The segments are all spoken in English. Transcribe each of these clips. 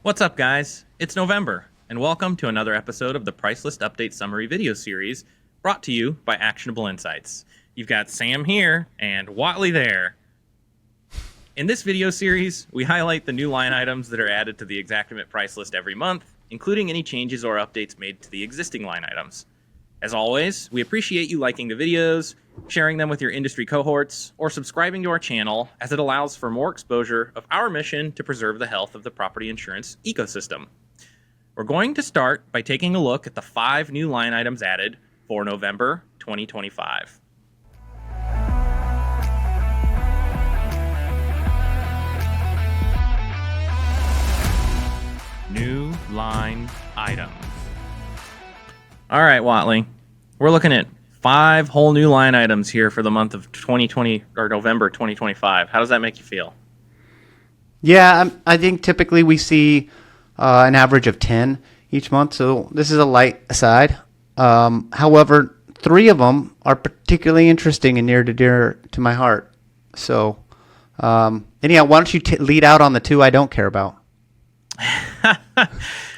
What's up, guys? It's November, and welcome to another episode of the Price List Update Summary video series brought to you by Actionable Insights. You've got Sam here and Whatley there. In this video series, we highlight the new line items that are added to the Xactimate price list every month, including any changes or updates made to the existing line items. As always, we appreciate you liking the videos, sharing them with your industry cohorts, or subscribing to our channel, as it allows for more exposure of our mission to preserve the health of the property insurance ecosystem. We're going to start by taking a look at the 5 new line items added for November 2025. New line items. All right, Whatley. We're looking at 5 whole new line items here for the month of 2020 or November 2025. How does that make you feel? Yeah, I think typically we see an average of 10 each month, so this is a light side. However, 3 of them are particularly interesting and near and dear to my heart. So, anyhow, why don't you lead out on the 2 I don't care about?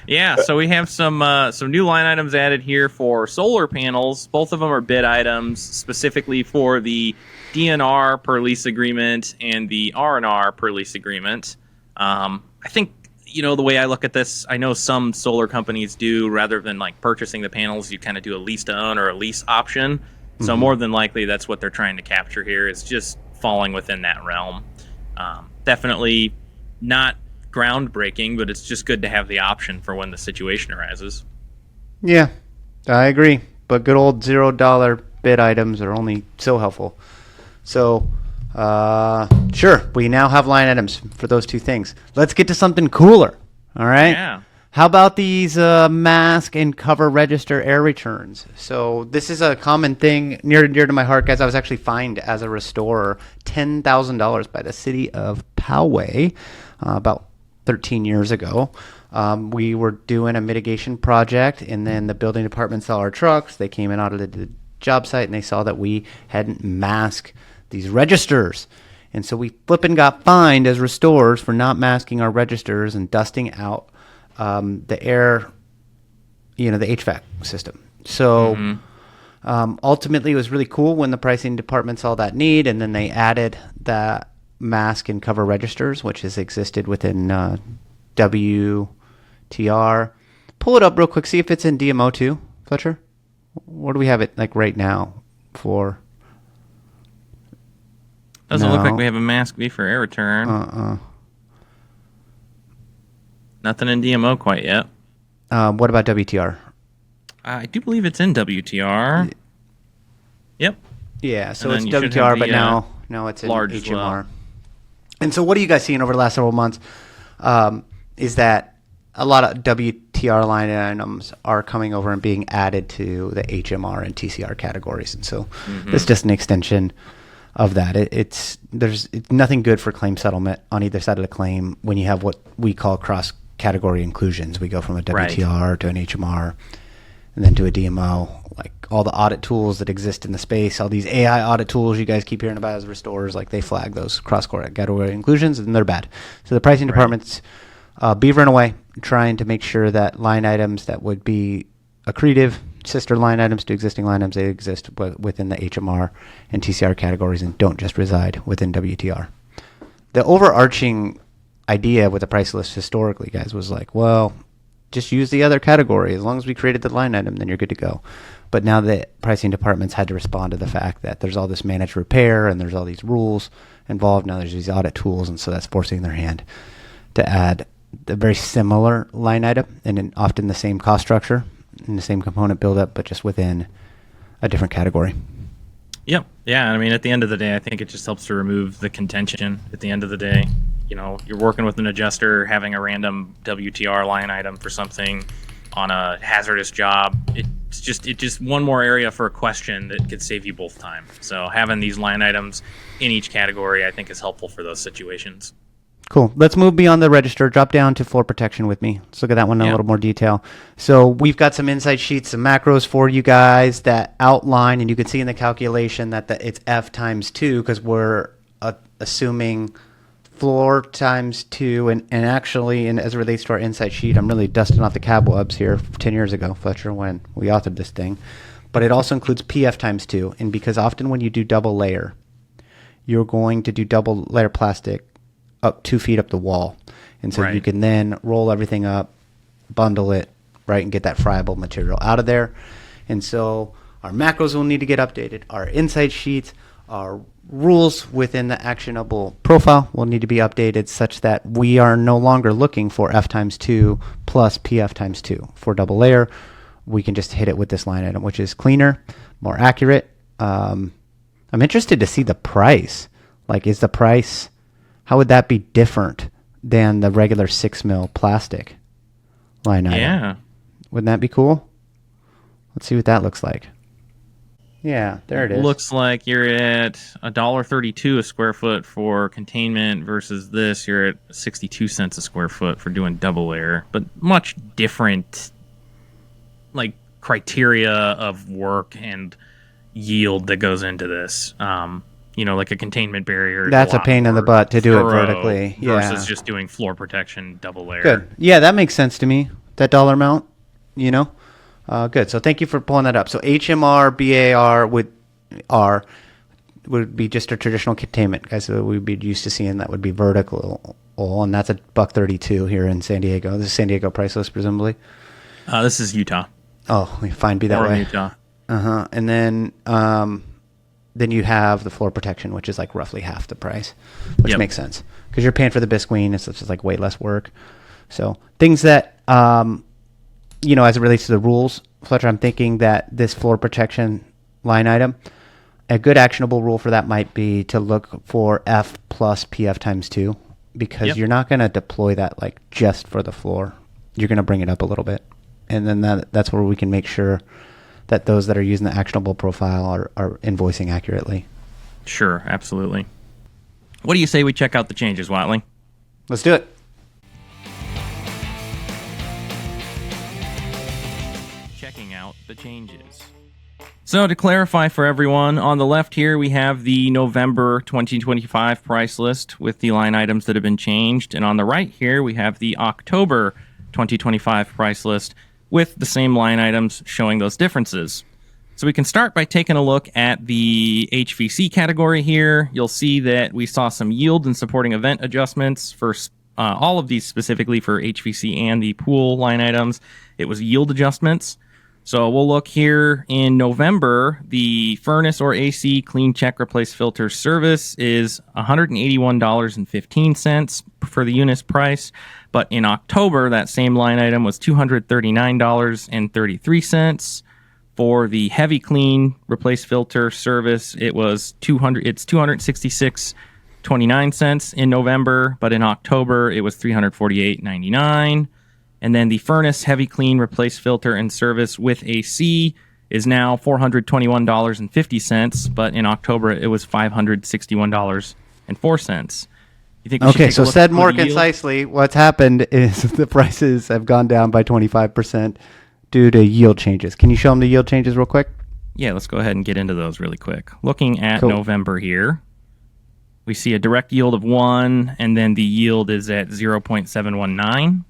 Yeah, so we have some new line items added here for solar panels. Both of them are bid items specifically for the DNR per lease agreement and the R&R per lease agreement. I think, the way I look at this, I know some solar companies do, rather than like purchasing the panels, you kind of do a lease to own or a lease option. Mm-hmm. So more than likely that's what they're trying to capture here. It's just falling within that realm. Definitely not groundbreaking, but it's just good to have the option for when the situation arises. Yeah, I agree. But good old $0 bid items are only so helpful. So, sure, we now have line items for those 2 things. Let's get to something cooler. All right? Yeah. How about these mask and cover register error returns? So this is a common thing near and dear to my heart, guys. I was actually fined as a restorer $10,000 by the city of Poway about 13 years ago. We were doing a mitigation project, and then the building department saw our trucks. They came and audited the job site, and they saw that we hadn't masked these registers. And so we flipping got fined as restorers for not masking our registers and dusting out the air, the HVAC system. So ultimately, it was really cool when the pricing department saw that need, and then they added that mask and cover registers, which has existed within WTR. Pull it up real quick, see if it's in DMO too, Fletcher. Where do we have it like right now for? Doesn't look like we have a MASKV for air return. Nothing in DMO quite yet. What about WTR? I do believe it's in WTR. Yep. Yeah, so it's WTR, but now it's in HMR. Well. And so what are you guys seeing over the last several months is that a lot of WTR line items are coming over and being added to the HMR and TCR categories. And so it's just an extension of that. It's nothing good for claim settlement on either side of the claim when you have what we call cross-category inclusions. We go from a WTR to an HMR and then to a DMO. Like all the audit tools that exist in the space, all these AI audit tools you guys keep hearing about as restorers, like they flag those cross-category inclusions and they're bad. So the pricing department's beavering away, trying to make sure that line items that would be accretive, sister line items to existing line items, they exist within the HMR and TCR categories and don't just reside within WTR. The overarching idea with the price list historically, guys, was like, well, just use the other category. As long as we created the line item, then you're good to go. But now the pricing departments had to respond to the fact that there's all this managed repair and there's all these rules involved. Now there's these audit tools, and so that's forcing their hand to add a very similar line item and often the same cost structure and the same component buildup, but just within a different category. Yep. Yeah. I mean, at the end of the day, I think it just helps to remove the contention at the end of the day. You're working with an adjuster, having a random WTR line item for something on a hazardous job. It's just one more area for a question that could save you both time. So having these line items in each category, I think, is helpful for those situations. Cool. Let's move beyond the register. Drop down to floor protection with me. Let's look at that one in a little more detail. So we've got some insight sheets, some macros for you guys that outline, and you can see in the calculation that it's F times 2 because we're assuming floor times 2, and actually, and as it relates to our insight sheet, I'm really dusting off the cobwebs here 10 years ago, Fletcher, when we authored this thing. But it also includes PF times 2, and because often when you do double layer, you're going to do double layer plastic up 2 feet up the wall. And so you can then roll everything up, bundle it, right, and get that friable material out of there. And so our macros will need to get updated. Our insight sheets, our rules within the actionable profile will need to be updated such that we are no longer looking for F times 2 plus PF times 2. For double layer, we can just hit it with this line item, which is cleaner, more accurate. I'm interested to see the price. Like, is the price, how would that be different than the regular 6 mil plastic line item? Yeah. Wouldn't that be cool? Let's see what that looks like. Yeah, there it is. Looks like you're at $1.32 a square foot for containment versus this. You're at 62 cents a square foot for doing double layer, but much different, like, criteria of work and yield that goes into this. Like a containment barrier. That's a pain in the butt to do it vertically. Versus just doing floor protection double layer. Good. Yeah, that makes sense to me. That dollar amount, good. So thank you for pulling that up. So HMRBAR would be just a traditional containment, guys. So we'd be used to seeing that would be vertical, and that's $1.32 here in San Diego. This is San Diego price list, presumably. This is Utah. Oh, fine, be that way. Utah. And then you have the floor protection, which is like roughly half the price, which makes sense because you're paying for the bisqueen. It's just like way less work. So things that, as it relates to the rules, Fletcher, I'm thinking that this floor protection line item, a good actionable rule for that might be to look for F plus PF times 2, because you're not going to deploy that like just for the floor. You're going to bring it up a little bit. And then that's where we can make sure that those that are using the actionable profile are invoicing accurately. Sure, absolutely. What do you say we check out the changes, Whatley? Let's do it. Checking out the changes. So to clarify for everyone, on the left here we have the November 2025 price list with the line items that have been changed. And on the right here we have the October 2025 price list with the same line items showing those differences. So we can start by taking a look at the HVC category here. You'll see that we saw some yield and supporting event adjustments for all of these, specifically for HVC and the pool line items. It was yield adjustments. So we'll look here in November. The furnace or AC clean check replace filter service is $181.15 for the unit's price. But in October, that same line item was $239.33. For the heavy clean replace filter service, it's $266.29 in November, but in October it was $348.99. And then the furnace heavy clean replace filter and service with AC is now $421.50, but in October it was $561.04. You think we should take a look said at more the yield? concisely, what's happened is the prices have gone down by 25% due to yield changes. Can you show them the yield changes real quick? Yeah, let's go ahead and get into those really quick. Looking at November here, we see a direct yield of 1, and then the yield is at 0.719.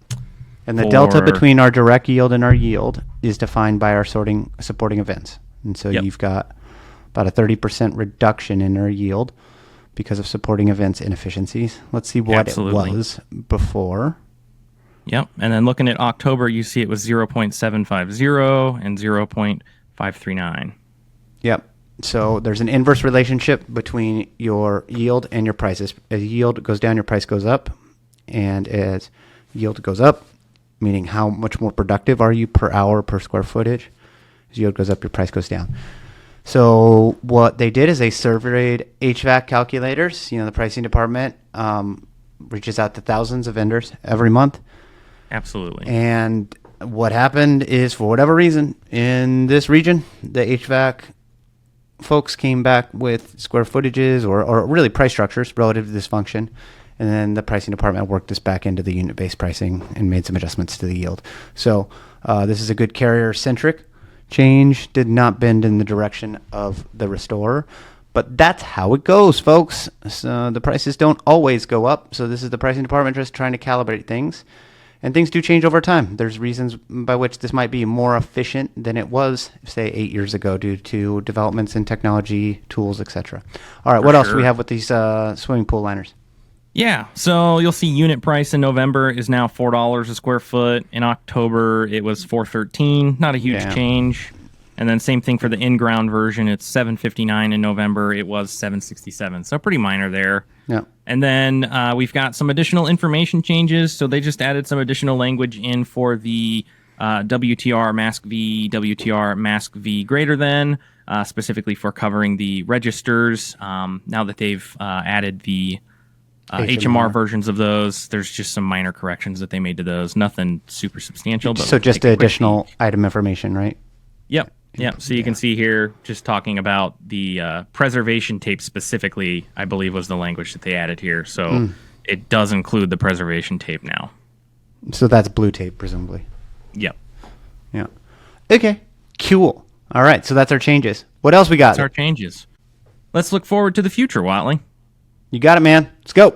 And the delta between our direct yield and our yield is defined by our supporting events. And so you've got about a 30% reduction in our yield because of supporting events inefficiencies. Let's see what it was before. Yep. And then looking at October, you see it was 0.750 and 0.539. Yep. So there's an inverse relationship between your yield and your prices. As yield goes down, your price goes up. And as yield goes up, meaning how much more productive are you per hour per square footage, as yield goes up, your price goes down. So what they did is they surveyed HVAC calculators. The pricing department reaches out to thousands of vendors every month. Absolutely. And what happened is, for whatever reason, in this region, the HVAC folks came back with square footages or really price structures relative to this function. And then the pricing department worked this back into the unit-based pricing and made some adjustments to the yield. So this is a good carrier-centric change, did not bend in the direction of the restorer, But that's how it goes, folks. So the prices don't always go up. So this is the pricing department just trying to calibrate things. And things do change over time. There's reasons by which this might be more efficient than it was, say, 8 years ago due to developments in technology, tools, etc. All right, what else do we have with these swimming pool liners? Yeah, so you'll see unit price in November is now $4 a square foot. In October, it was $4.13. Not a huge change. And then same thing for the in-ground version. It's $7.59 in November. It was $7.67. So pretty minor there. Yeah. And then we've got some additional information changes. So they just added some additional language in for the WTRMASKV, WTRMASKV greater than, specifically for covering the registers. Now that they've added the HMR versions of those, there's just some minor corrections that they made to those. Nothing super substantial. But so just additional item information, right? Yep. Yep. So you can see here, just talking about the preservation tape specifically, I believe was the language that they added here. So it does include the preservation tape now. So that's blue tape, presumably. Yep. Yeah. Okay. Cool. All right. So that's our changes. What else we got? That's our changes. Let's look forward to the future, Whatley. You got it, man. Let's go.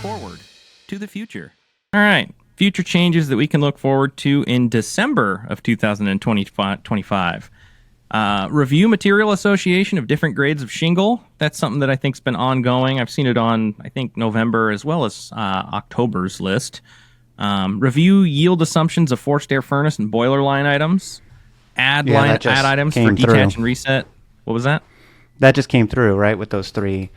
Forward to the future. All right. Future changes that we can look forward to in December of 2025. Review material association of different grades of shingle. That's something that I think's been ongoing. I've seen it on, I think, November as well as October's list. Review yield assumptions of forced air furnace and boiler line items. Add items for detach and reset. What was that? That just came through, right, with those 3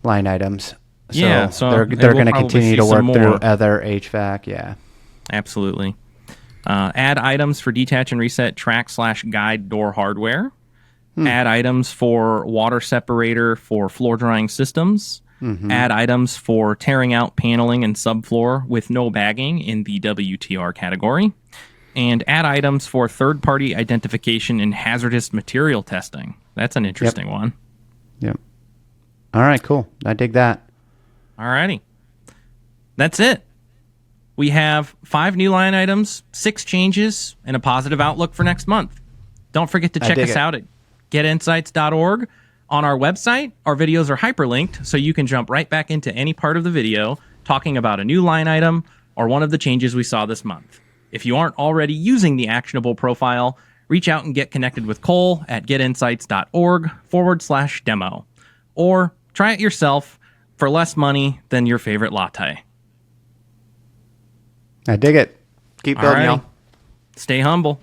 line items. So they're going to continue to work through other HVAC. Yeah, absolutely. Add items for detach and reset track/guide door hardware. Add items for water separator for floor drying systems. Add items for tearing out paneling and subfloor with no bagging in the WTR category. And add items for third-party identification and hazardous material testing. That's an interesting one. Yep. All right, cool. I dig that. Alrighty. That's it. We have 5 new line items, 6 changes, and a positive outlook for next month. Don't forget to check us out at getinsights.org. On our website, our videos are hyperlinked, so you can jump right back into any part of the video talking about a new line item or one of the changes we saw this month. If you aren't already using the actionable profile, reach out and get connected with Cole at getinsights.org/demo. Or try it yourself for less money than your favorite latte. I dig it. Keep building, y'all. Stay humble.